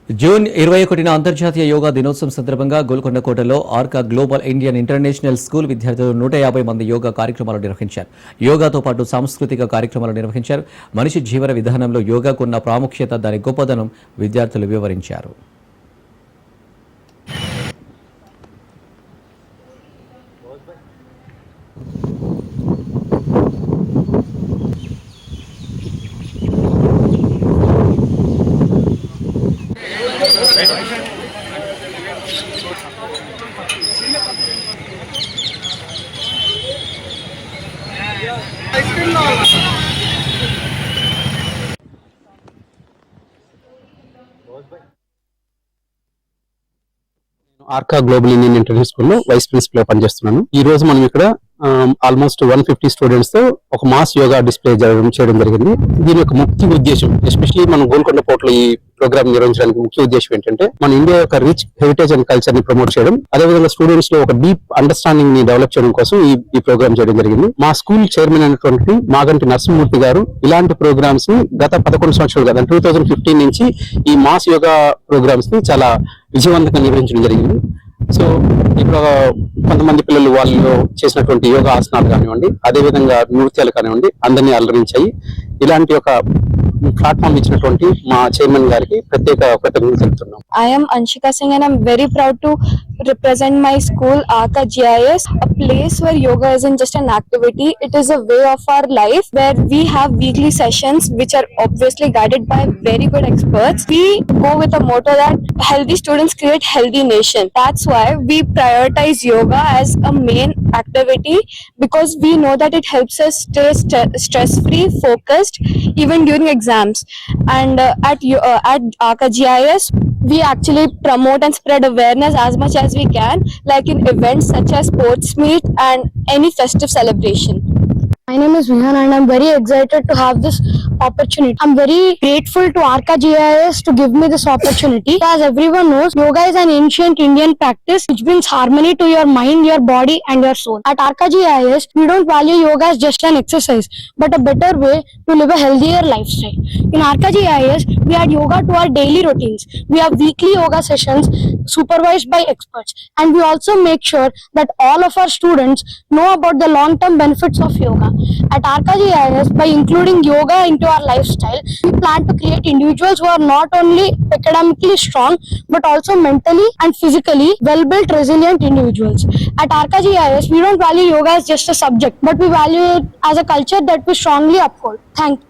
June 21న అంతర్జాతీయ యోగా దినోత్సవం సందర్భంగా గోల్కొండ కోటలో Arka global Indian international school విద్యార్థులు 150 మంది యోగా కార్యక్రమాలు నిర్వహించారు. యోగాతో పాటు సాంస్కృతిక కార్యక్రమాలు నిర్వహించారు. మనిషి జీవన విధానంలో యోగాకున్న ప్రాముఖ్యత, దాని గొప్పదనం విద్యార్థులు వివరించారు. ఆర్కా గ్లోబల్ ఇండియన్ ఇంటర్నేషనల్ స్కూల్లో వైస్ ప్రిన్సిపల్ గా పనిచేస్తున్నాను. ఈ రోజు మనం ఇక్కడ ఆల్మోస్ట్ 150 స్టూడెంట్స్ తో ఒక మాస్ యోగా డిస్ప్లే చేయడం జరిగింది. దీని యొక్క ముఖ్య ఉద్దేశం, ఎస్పెషల్లీ మనం గోల్కొండ పోర్ట్లో ఈ ప్రోగ్రామ్ నిర్వహించడానికి ముఖ్య ఉద్దేశం ఏంటంటే, మన ఇండియా యొక్క రిచ్ హెరిటేజ్ అండ్ కల్చర్ ని ప్రమోట్ చేయడం, అదేవిధంగా స్టూడెంట్స్ లో ఒక డీప్ అండర్స్టాండింగ్ ని డెవలప్ చేయడం కోసం ఈ ప్రోగ్రామ్ చేయడం జరిగింది. మా స్కూల్ చైర్మన్ అయినటువంటి మాగంటి నరసింహమూర్తి గారు ఇలాంటి ప్రోగ్రామ్స్ ని గత 11 సంవత్సరాలు కదా 2015 నుంచి ఈ మాస్ యోగా ప్రోగ్రామ్స్ ని చాలా విజయవంతంగా నిర్వహించడం జరిగింది. సో ఇప్పుడు కొంతమంది పిల్లలు వాళ్ళు చేసినటువంటి యోగా ఆసనాలు కానివ్వండి, అదేవిధంగా నృత్యాలు కానివ్వండి, అందరినీ అలరించాయి. ఇలాంటి ఒక ప్లాట్ఫామ్ ఇచ్చినటువంటి మా చైర్మన్ గారికి ప్రత్యేక కృతజ్ఞతలు తెలుపుతున్నాం. I am Anshika Singh and I'm very proud to represent my school, Arka GIS, a place where yoga isn't just an activity, it is a way of our life where we have weekly sessions which are obviously guided by very good experts. We go with a motto that healthy students create healthy nation. That's why we prioritize yoga as a main activity, because we know that it helps us stay stress-free, focused even during exams. And at Arka GIS, we actually promote and spread awareness as much as we can, like in events such as sports meet and any festive celebration. My name is Vihan and I'm very excited to have this opportunity. I'm very grateful to Arka GIS to give me this opportunity. As everyone knows, yoga is an ancient Indian practice which brings harmony to your mind, your body and your soul. At Arka GIS, we don't value yoga as just an exercise, but a better way to live a healthier lifestyle. In Arka GIS, we add yoga to our daily routines. We have weekly yoga sessions supervised by experts, and we also make sure that all of our students know about the long-term benefits of yoga. At Arka GIS, by including yoga into our lifestyle, we plan to create individuals who are not only academically strong but also mentally and physically well-built, resilient individuals. At Arka GIS, we don't value yoga as just a subject, but we value it as a culture that we strongly uphold. Thank you.